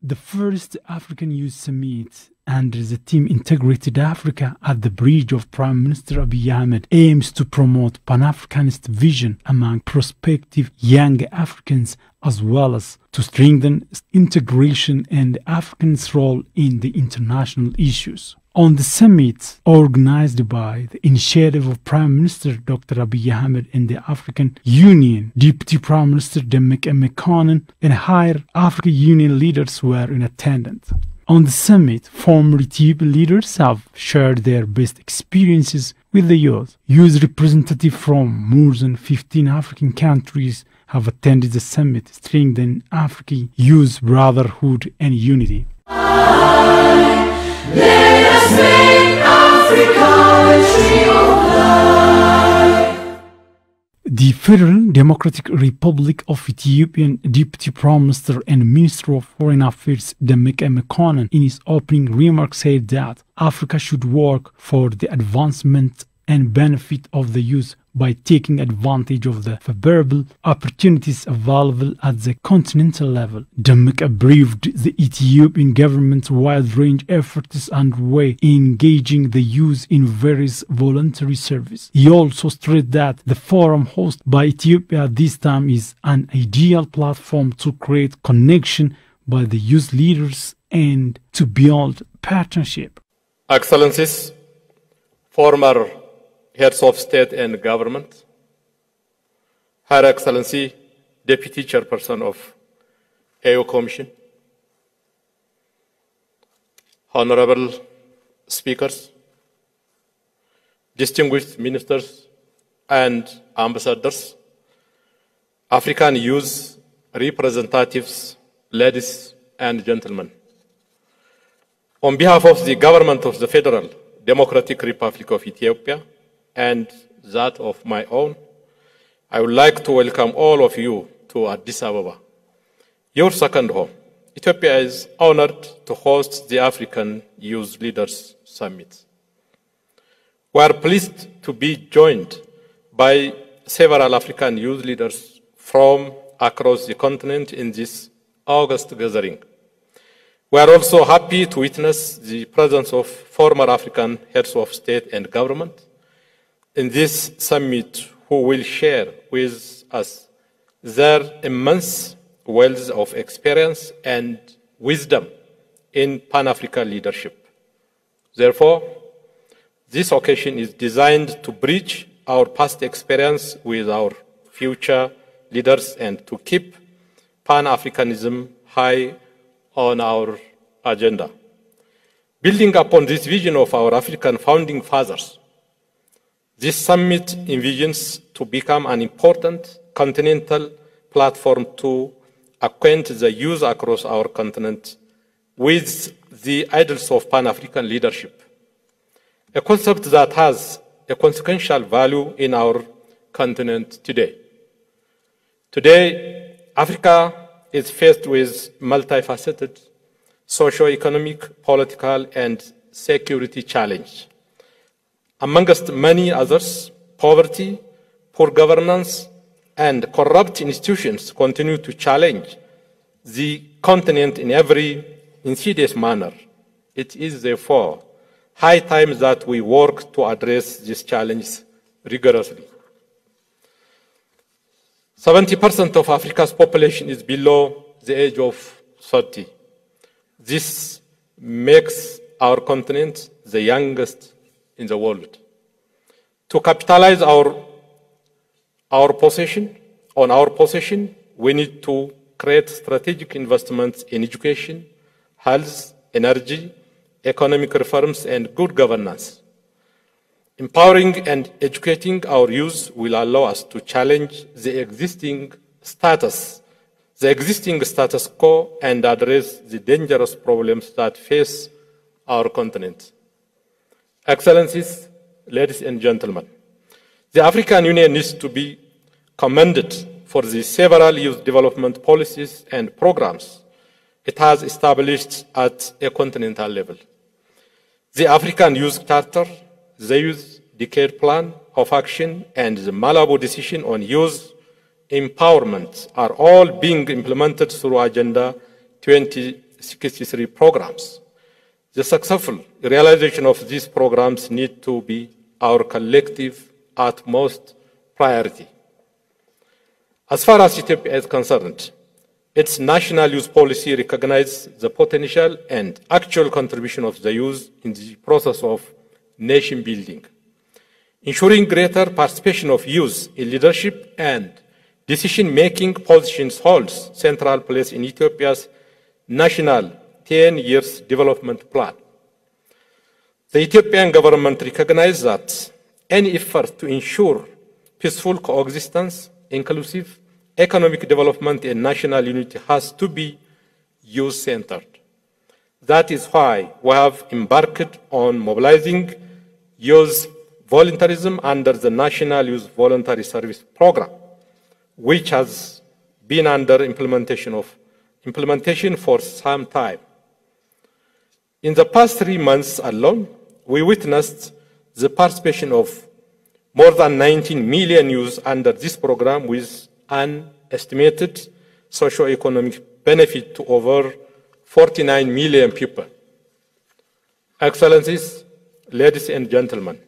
The first African Youth Summit under the theme Integrated Africa at the bridge of Prime Minister Abiy Ahmed aims to promote Pan-Africanist vision among prospective young Africans as well as to strengthen integration and Africans' role in the international issues. On the summit, organized by the initiative of Prime Minister Dr. Abiy Ahmed and the African Union, Deputy Prime Minister Demek Emekonnen and higher African Union leaders were in attendance. On the summit, former Ethiopian leaders have shared their best experiences with the youth. Youth representatives from more than 15 African countries have attended the summit, strengthening African youth brotherhood and unity. Let us make Africa a tree of life. The Federal Democratic Republic of Ethiopian Deputy Prime Minister and Minister of Foreign Affairs Demek Emekonnen in his opening remarks said that Africa should work for the advancement and benefit of the youth by taking advantage of the favorable opportunities available at the continental level. Demek briefed the Ethiopian government's wide-range efforts underway in engaging the youth in various voluntary service. He also stressed that the forum hosted by Ethiopia this time is an ideal platform to create connection by the youth leaders and to build partnership. Excellencies, former Heads of State and Government, Her Excellency, Deputy Chairperson of AU Commission, Honorable Speakers, distinguished ministers and ambassadors, African youth representatives, ladies and gentlemen. On behalf of the government of the Federal Democratic Republic of Ethiopia, and that of my own, I would like to welcome all of you to Addis Ababa, your second home. Ethiopia is honored to host the African Youth Leaders Summit. We are pleased to be joined by several African youth leaders from across the continent in this August gathering. We are also happy to witness the presence of former African heads of state and government in this summit, who will share with us their immense wealth of experience and wisdom in Pan-African leadership. Therefore, this occasion is designed to bridge our past experience with our future leaders and to keep Pan-Africanism high on our agenda. Building upon this vision of our African founding fathers, this summit envisions to become an important continental platform to acquaint the youth across our continent with the ideals of Pan-African leadership, a concept that has a consequential value in our continent today. Today, Africa is faced with multifaceted socio-economic, political, and security challenges. Amongst many others, poverty, poor governance, and corrupt institutions continue to challenge the continent in every insidious manner. It is therefore high time that we work to address these challenges rigorously. 70% of Africa's population is below the age of 30. This makes our continent the youngest in the world. To capitalize on our position, we need to create strategic investments in education, health, energy, economic reforms, and good governance. Empowering and educating our youth will allow us to challenge the existing status quo and address the dangerous problems that face our continent. Excellencies, ladies and gentlemen, the African Union needs to be commended for the several youth development policies and programs it has established at a continental level. The African Youth Charter, the Youth Decade Plan of Action, and the Malabo Decision on Youth Empowerment are all being implemented through Agenda 20 63 programs. The successful realization of these programs need to be our collective utmost priority. As far as Ethiopia is concerned, its national youth policy recognizes the potential and actual contribution of the youth in the process of nation building. Ensuring greater participation of youth in leadership and decision-making positions holds central place in Ethiopia's national 10 years development plan. The Ethiopian government recognizes that any effort to ensure peaceful coexistence, inclusive economic development, and national unity has to be youth-centered. That is why we have embarked on mobilizing youth voluntarism under the National Youth Voluntary Service Program, which has been under implementation for some time. In the past 3 months alone, we witnessed the participation of more than 19 million youth under this program, with an estimated socio-economic benefit to over 49 million people. Excellencies, ladies and gentlemen,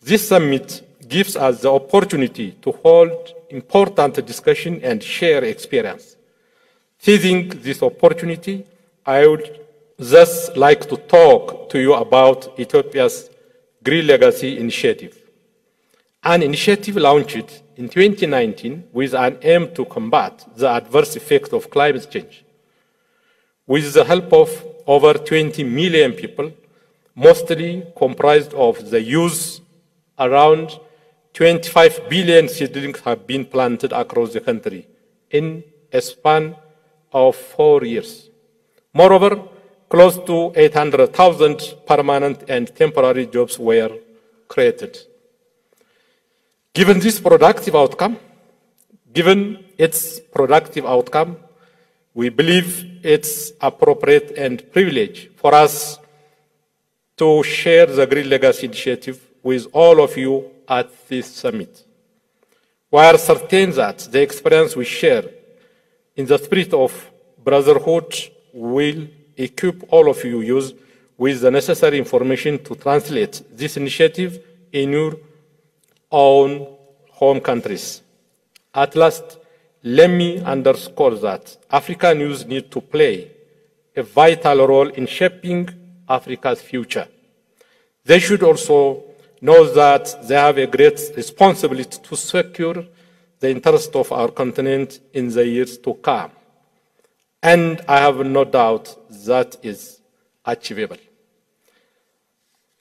this summit gives us the opportunity to hold important discussion and share experience. Seizing this opportunity, I would thus like to talk to you about Ethiopia's Green Legacy Initiative, an initiative launched in 2019 with an aim to combat the adverse effects of climate change. With the help of over 20 million people, mostly comprised of the youth, around 25 billion seedlings have been planted across the country in a span of 4 years. Moreover, close to 800,000 permanent and temporary jobs were created. Given its productive outcome, we believe it's appropriate and privilege for us to share the Green Legacy Initiative with all of you at this summit. We are certain that the experience we share in the spirit of brotherhood will equip all of you youth with the necessary information to translate this initiative in your own home countries. At last, let me underscore that African youth need to play a vital role in shaping Africa's future. They should also know that they have a great responsibility to secure the interest of our continent in the years to come. And I have no doubt that is achievable.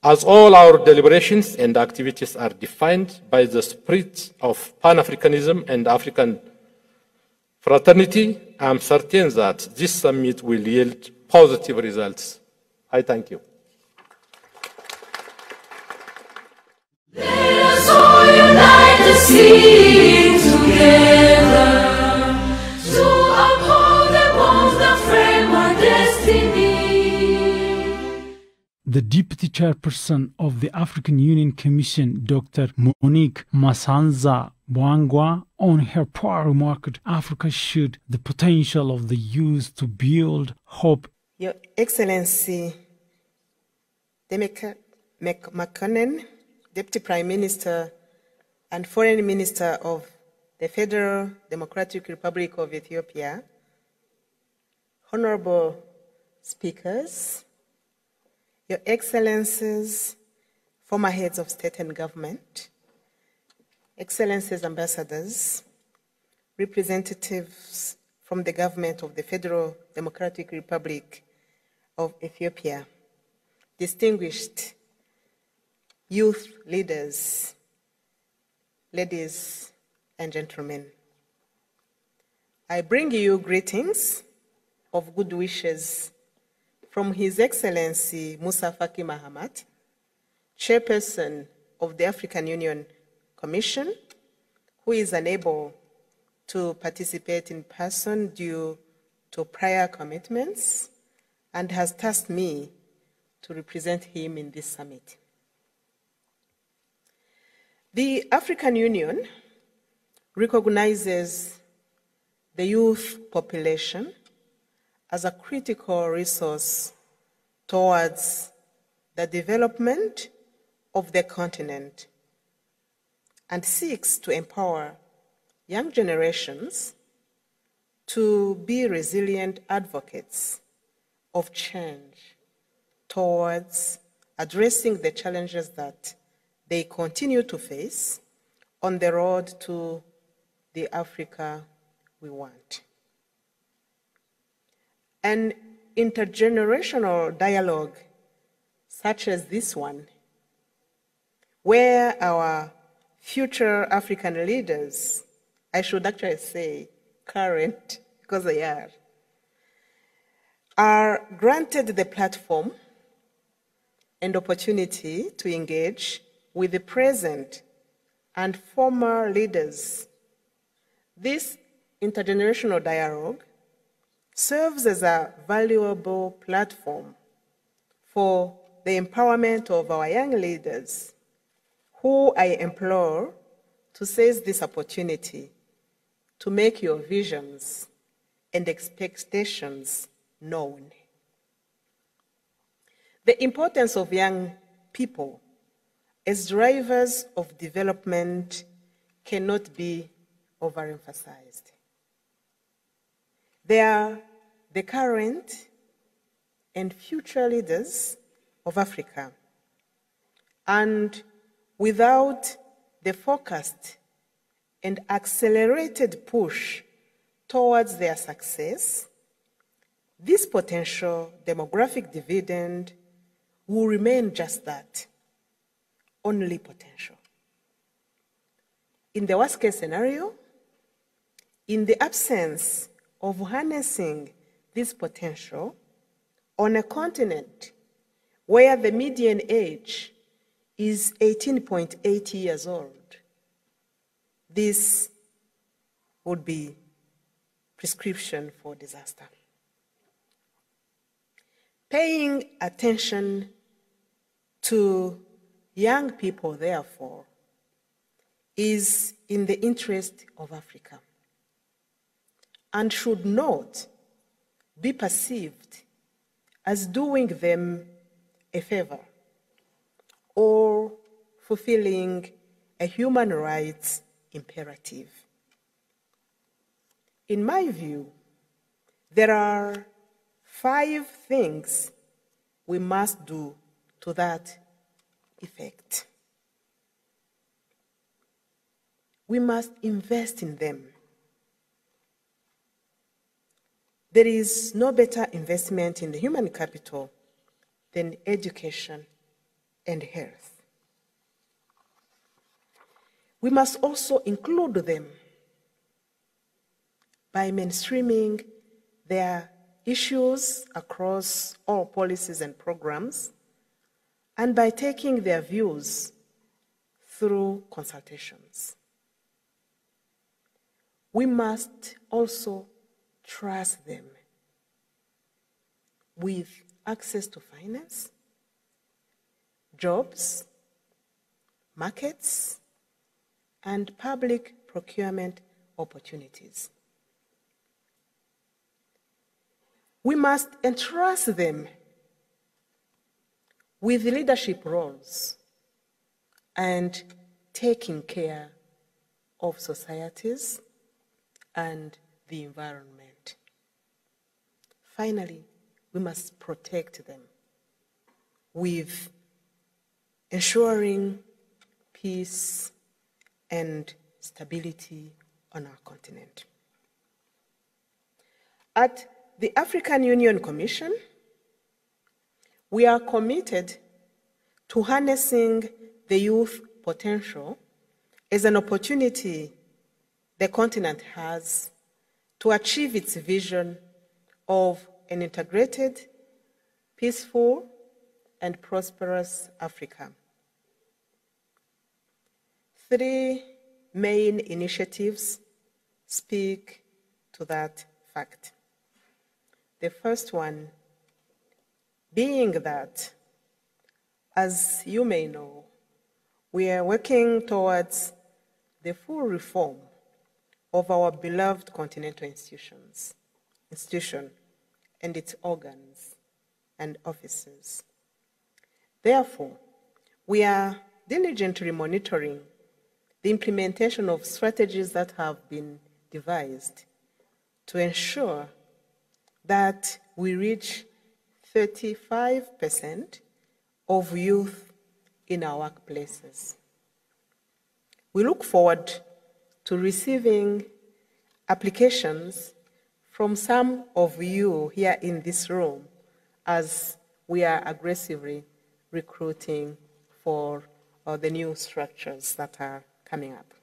As all our deliberations and activities are defined by the spirit of Pan-Africanism and African fraternity, I am certain that this summit will yield positive results. I thank you. Let us all unite to sing together, to uphold the bonds that frame our destiny. The Deputy Chairperson of the African Union Commission, Dr. Monique Masanza Bwangwa, on her part remarked, Africa showed the potential of the youth to build hope. Your Excellency Demeke Mekonnen, Deputy Prime Minister and Foreign Minister of the Federal Democratic Republic of Ethiopia, Honorable Speakers, Your Excellencies, former heads of state and government, Excellencies, ambassadors, representatives from the government of the Federal Democratic Republic of Ethiopia, distinguished youth leaders, ladies and gentlemen. I bring you greetings of good wishes from His Excellency Musa Faki Mahamat, Chairperson of the African Union Commission, who is unable to participate in person due to prior commitments and has tasked me to represent him in this summit. The African Union recognizes the youth population as a critical resource towards the development of the continent and seeks to empower young generations to be resilient advocates of change towards addressing the challenges that they continue to face on the road to the Africa we want. An intergenerational dialogue such as this one, where our future African leaders, I should actually say current, because they are granted the platform and opportunity to engage with the present and former leaders. This intergenerational dialogue serves as a valuable platform for the empowerment of our young leaders, who I implore to seize this opportunity to make your visions and expectations known. The importance of young people as drivers of development cannot be overemphasized. They are the current and future leaders of Africa, and without the focused and accelerated push towards their success, this potential demographic dividend will remain just that, only potential. In the worst case scenario, in the absence of harnessing this potential on a continent where the median age is 18.8 years old, this would be prescription for disaster. Paying attention to young people, therefore, is in the interest of Africa and should not be perceived as doing them a favor or fulfilling a human rights imperative. In my view, there are 5 things we must do to that effect. We must invest in them. There is no better investment in the human capital than education and health. We must also include them by mainstreaming their issues across all policies and programs, and by taking their views through consultations. We must also trust them with access to finance, jobs, markets, and public procurement opportunities. We must entrust them with leadership roles and taking care of societies and the environment. Finally, we must protect them with ensuring peace and stability on our continent. At the African Union Commission, we are committed to harnessing the youth potential as an opportunity the continent has to achieve its vision of an integrated, peaceful, and prosperous Africa. 3 main initiatives speak to that fact. The first one being that, as you may know, we are working towards the full reform of our beloved continental institution, and its organs and offices. Therefore, we are diligently monitoring the implementation of strategies that have been devised to ensure that we reach 35% of youth in our workplaces. We look forward to receiving applications from some of you here in this room as we are aggressively recruiting for the new structures that are coming up.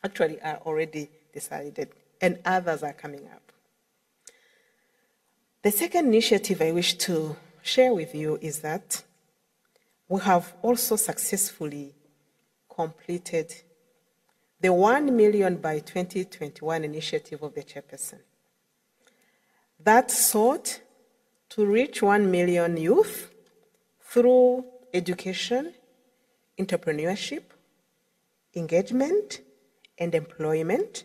Actually, are already decided, and others are coming up. The second initiative I wish to share with you is that we have also successfully completed the 1 million by 2021 initiative of the chairperson. That sought to reach 1 million youth through education, entrepreneurship, engagement, and employment,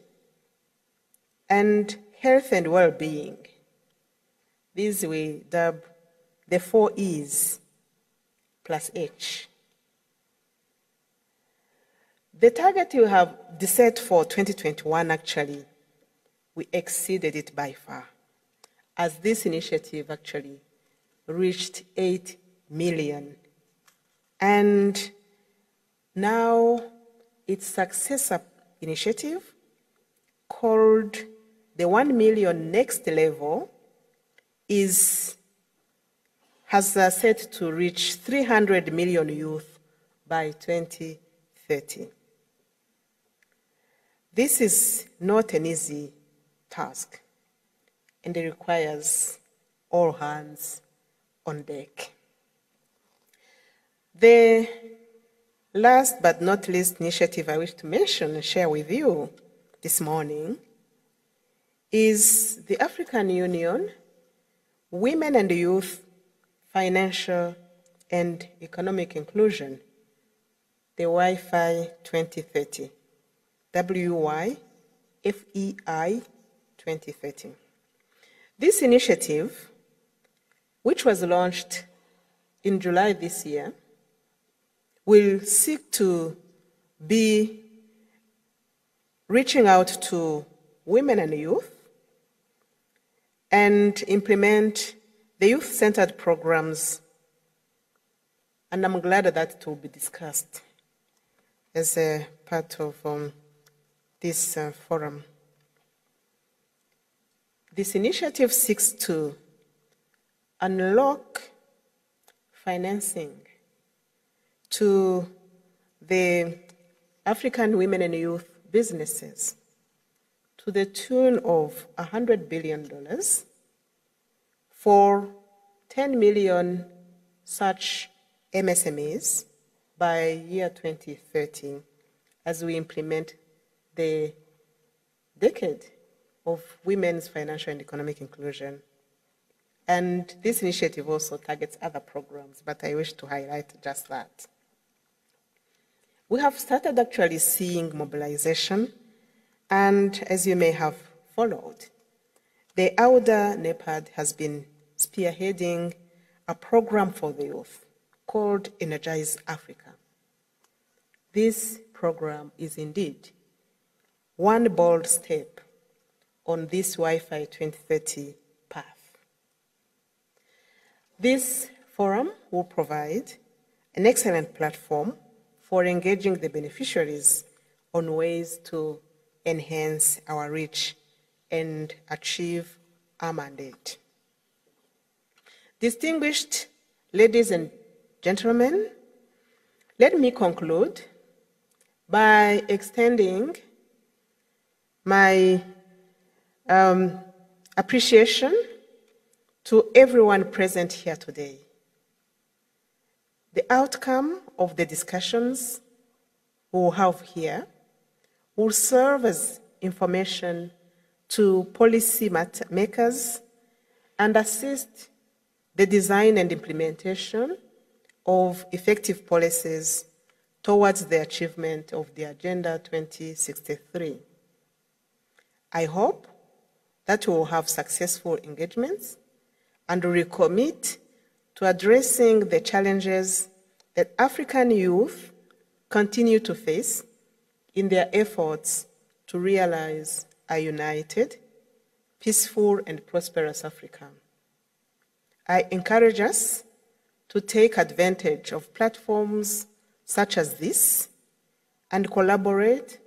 and health and well-being. These we dub the 4 E's plus H. The target we have set for 2021, actually, we exceeded it by far, as this initiative actually reached 8 million. And now its successor initiative, called the 1 million next level, has set to reach 300 million youth by 2030. This is not an easy task, and it requires all hands on deck. The last but not least initiative I wish to mention and share with you this morning is the African Union Women and Youth Financial and Economic Inclusion, the WYFI 2030, WYFEI 2030. This initiative, which was launched in July this year, will seek to be reaching out to women and youth and implement the youth-centered programs, and I'm glad that it will be discussed as a part of this forum. This initiative seeks to unlock financing to the African women and youth businesses to the tune of $100 billion for 10 million such MSMEs by year 2030 as we implement the decade of women's financial and economic inclusion. And this initiative also targets other programs, but I wish to highlight just that. We have started actually seeing mobilization, and as you may have followed, the AUDA NEPAD has been spearheading a program for the youth called Energize Africa. This program is indeed one bold step on this WYFI 2030 path. This forum will provide an excellent platform for engaging the beneficiaries on ways to enhance our reach and achieve our mandate. Distinguished ladies and gentlemen, let me conclude by extending my appreciation to everyone present here today. The outcome of the discussions we will have here will serve as information to policy makers and assist the design and implementation of effective policies towards the achievement of the Agenda 2063. I hope that we will have successful engagements and recommit to addressing the challenges that African youth continue to face in their efforts to realize a united, peaceful, and prosperous Africa. I encourage us to take advantage of platforms such as this and collaborate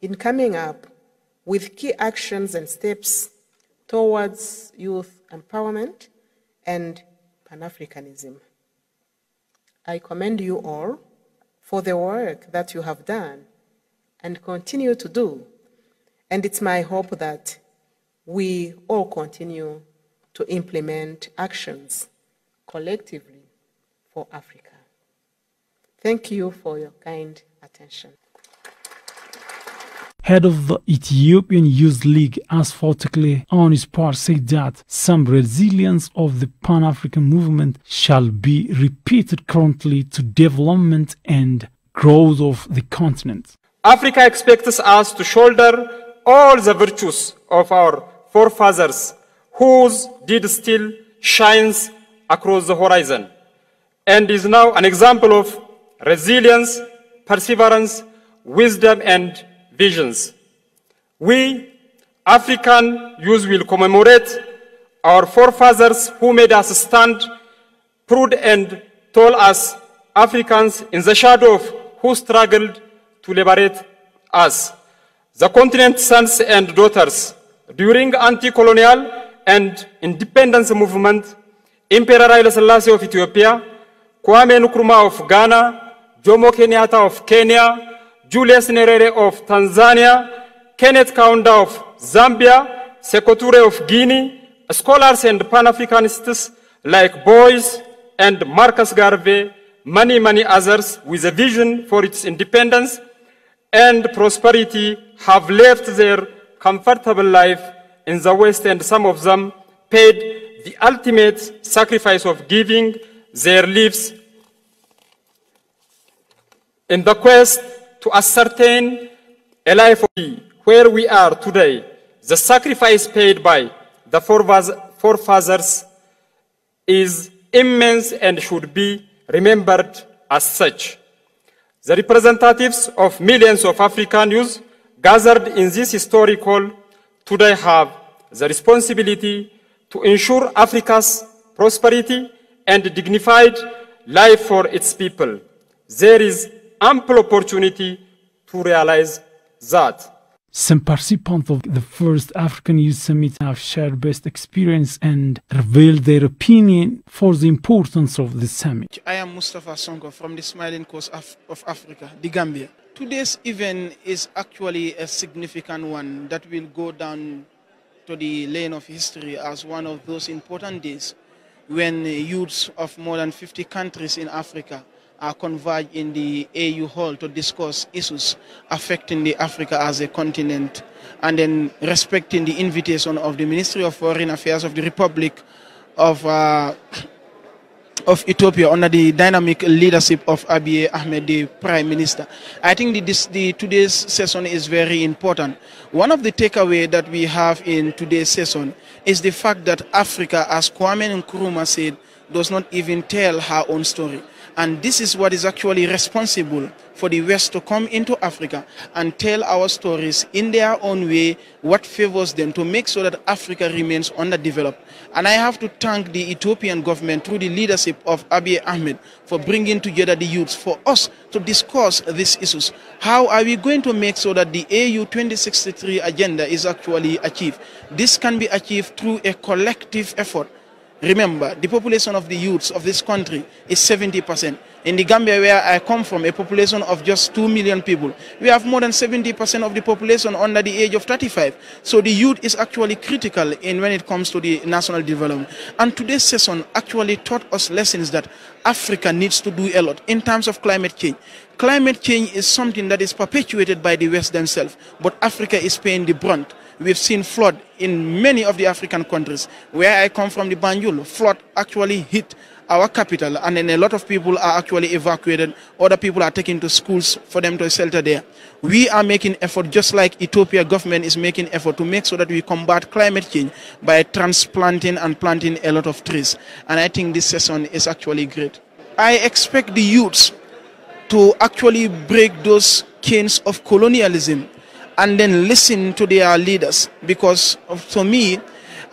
in coming up with key actions and steps towards youth empowerment and Pan-Africanism. I commend you all for the work that you have done and continue to do, and it's my hope that we all continue to implement actions collectively for Africa. Thank you for your kind attention. Head of the Ethiopian Youth League, Asfaw Tekle, on his part said that some resilience of the Pan-African movement shall be repeated currently to development and growth of the continent. Africa expects us to shoulder all the virtues of our forefathers, whose deed still shines across the horizon, and is now an example of resilience, perseverance, wisdom, and visions. We, African youth, will commemorate our forefathers who made us stand proud and tall as Africans in the shadow of who struggled to liberate us, the continent's sons and daughters. During anti-colonial and independence movement, Emperor Haile Selassie of Ethiopia, Kwame Nkrumah of Ghana, Jomo Kenyatta of Kenya, Julius Nyerere of Tanzania, Kenneth Kaunda of Zambia, Sekou Touré of Guinea, scholars and Pan-Africanists like Boyce and Marcus Garvey, many others with a vision for its independence and prosperity have left their comfortable life in the West, and some of them paid the ultimate sacrifice of giving their lives in the quest to ascertain a life where we are today. The sacrifice paid by the forefathers is immense and should be remembered as such. The representatives of millions of African youth gathered in this historic hall today have the responsibility to ensure Africa's prosperity and dignified life for its people. There is ample opportunity to realize that. Some participants of the first African Youth Summit have shared best experience and revealed their opinion for the importance of the summit. I am Mustafa Sonko from the Smiling Coast of Africa, the Gambia. Today's event is actually a significant one that will go down to the lane of history as one of those important days when youths of more than 50 countries in Africa are converged in the AU Hall to discuss issues affecting the Africa as a continent, and then respecting the invitation of the Ministry of Foreign Affairs of the Republic of Ethiopia under the dynamic leadership of Abiy Ahmed, the Prime Minister. I think today's session is very important. One of the takeaways that we have in today's session is the fact that Africa, as Kwame Nkrumah said, does not even tell her own story. And this is what is actually responsible for the West to come into Africa and tell our stories in their own way, what favors them, to make sure that Africa remains underdeveloped. And I have to thank the Ethiopian government through the leadership of Abiy Ahmed for bringing together the youths for us to discuss these issues. How are we going to make sure that the AU 2063 agenda is actually achieved? This can be achieved through a collective effort. Remember, the population of the youths of this country is 70%. In the Gambia, where I come from, a population of just 2 million people, we have more than 70% of the population under the age of 35. So the youth is actually critical when it comes to the national development. And today's session actually taught us lessons that Africa needs to do a lot in terms of climate change. Climate change is something that is perpetuated by the West themselves, but Africa is paying the brunt. We've seen flood in many of the African countries. Where I come from, the Banjul, flood actually hit our capital, and then a lot of people are actually evacuated. Other people are taken to schools for them to shelter there. We are making effort, just like Ethiopia government is making effort to make sure that we combat climate change by transplanting and planting a lot of trees. And I think this session is actually great. I expect the youths to actually break those chains of colonialism and then listen to their leaders, because to me,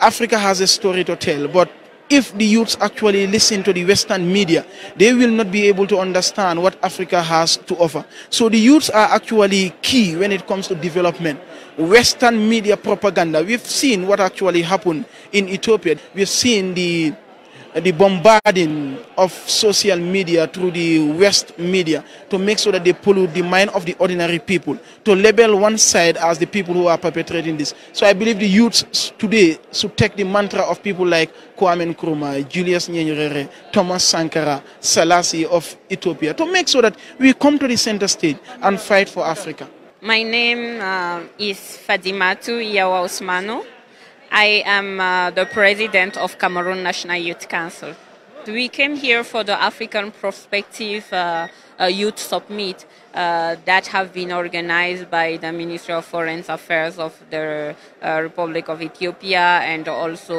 Africa has a story to tell, but if the youths actually listen to the Western media, they will not be able to understand what Africa has to offer. So the youths are actually key when it comes to development. Western media propaganda, we've seen what actually happened in Ethiopia. We've seen the bombarding of social media through the West media to make sure that they pollute the mind of the ordinary people, to label one side as the people who are perpetrating this. So I believe the youths today should take the mantra of people like Kwame Nkrumah, Julius Nyerere, Thomas Sankara, Selassie of Ethiopia, to make sure that we come to the center stage and fight for Africa. My name is Fadimatu Yawa Osmano. I am the president of Cameroon National Youth Council. We came here for the African Prospective Youth Summit that have been organized by the Ministry of Foreign Affairs of the Republic of Ethiopia and also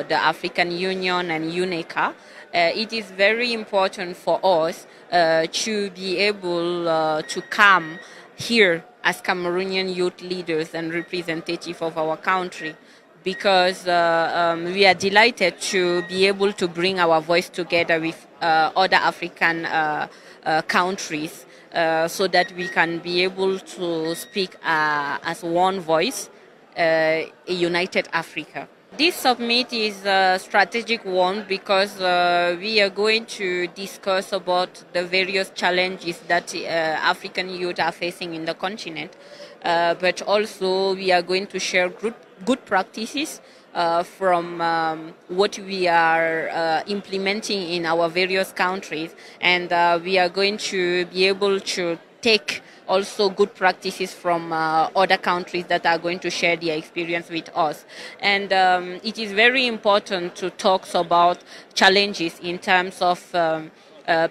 the African Union and UNECA. It is very important for us to be able to come here as Cameroonian youth leaders and representative of our country, because we are delighted to be able to bring our voice together with other African countries so that we can be able to speak as one voice, a united Africa. This summit is a strategic one because we are going to discuss about the various challenges that African youth are facing in the continent, but also we are going to share good practices from what we are implementing in our various countries, and we are going to be able to take also good practices from other countries that are going to share their experience with us. And it is very important to talk about challenges in terms of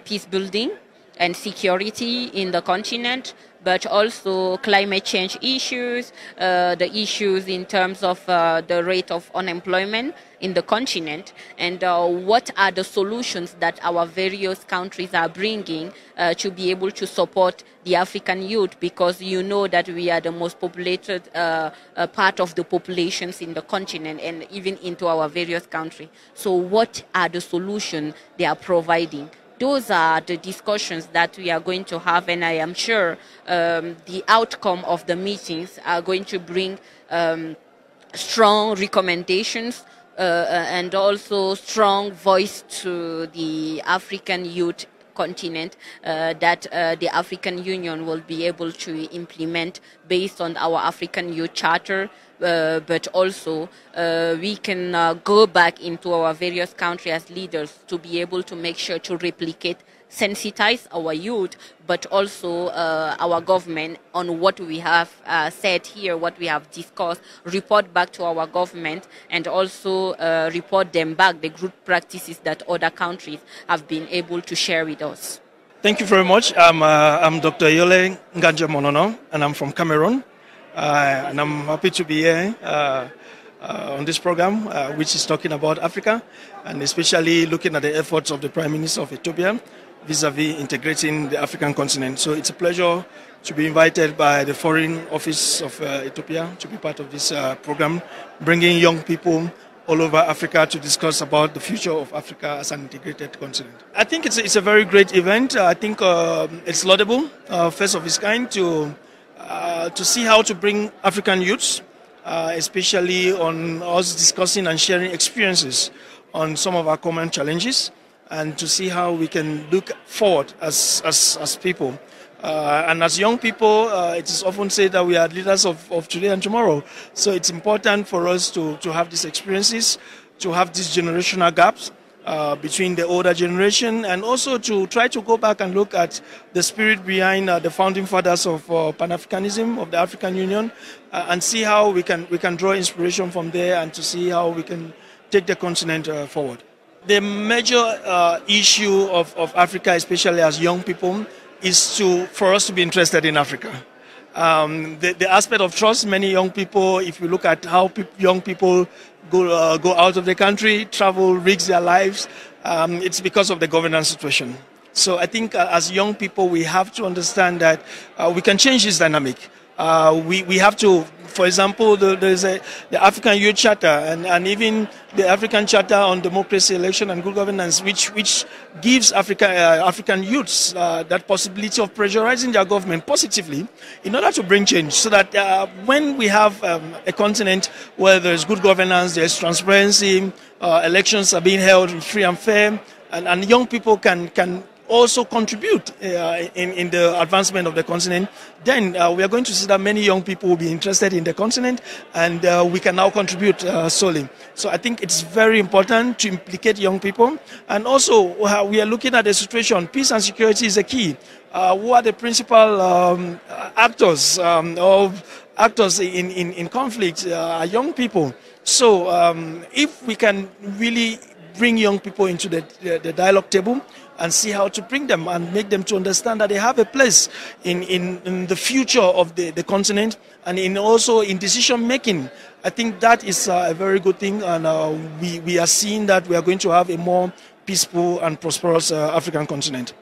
peace building and security in the continent, but also climate change issues, the issues in terms of the rate of unemployment in the continent, and what are the solutions that our various countries are bringing to be able to support the African youth, because you know that we are the most populated part of the populations in the continent and even into our various countries. So what are the solutions they are providing? Those are the discussions that we are going to have, and I am sure the outcome of the meetings are going to bring strong recommendations and also strong voice to the African youth continent that the African Union will be able to implement based on our African Youth Charter, but also we can go back into our various countries as leaders to be able to make sure to replicate, sensitize our youth, but also our government on what we have said here, what we have discussed, report back to our government, and also report them back the good practices that other countries have been able to share with us. Thank you very much. I'm Dr. Yole Nganja Monono, and I'm from Cameroon. And I'm happy to be here on this program, which is talking about Africa, and especially looking at the efforts of the Prime Minister of Ethiopia vis-a-vis integrating the African continent. So it's a pleasure to be invited by the Foreign Office of Ethiopia to be part of this program, bringing young people all over Africa to discuss about the future of Africa as an integrated continent. I think it's a very great event. I think it's laudable, first of its kind, to see how to bring African youths, especially on us discussing and sharing experiences on some of our common challenges, and to see how we can look forward as people. And as young people, it is often said that we are leaders of today and tomorrow. So it's important for us to have these experiences, to have these generational gaps, between the older generation, and also to try to go back and look at the spirit behind the founding fathers of Pan-Africanism, of the African Union, and see how we can draw inspiration from there, and to see how we can take the continent forward. The major issue of Africa, especially as young people, is for us to be interested in Africa. The aspect of trust, many young people, if you look at how young people go out of the country, travel, risk their lives, it's because of the governance situation. So I think as young people, we have to understand that we can change this dynamic. We have to, for example, there's the African Youth Charter and even the African Charter on Democracy, Election and Good Governance, which gives African youths that possibility of pressurizing their government positively in order to bring change, so that when we have a continent where there's good governance, there's transparency, elections are being held free and fair, and young people can also contribute in the advancement of the continent, then we are going to see that many young people will be interested in the continent, and we can now contribute solely. So I think it's very important to implicate young people, and also we are looking at the situation. Peace and security is a key. Who are the principal actors in conflict? Are young people. So if we can really bring young people into the dialogue table and see how to bring them and make them to understand that they have a place in the future of the continent, and also in decision making, I think that is a very good thing, and we are seeing that we are going to have a more peaceful and prosperous African continent.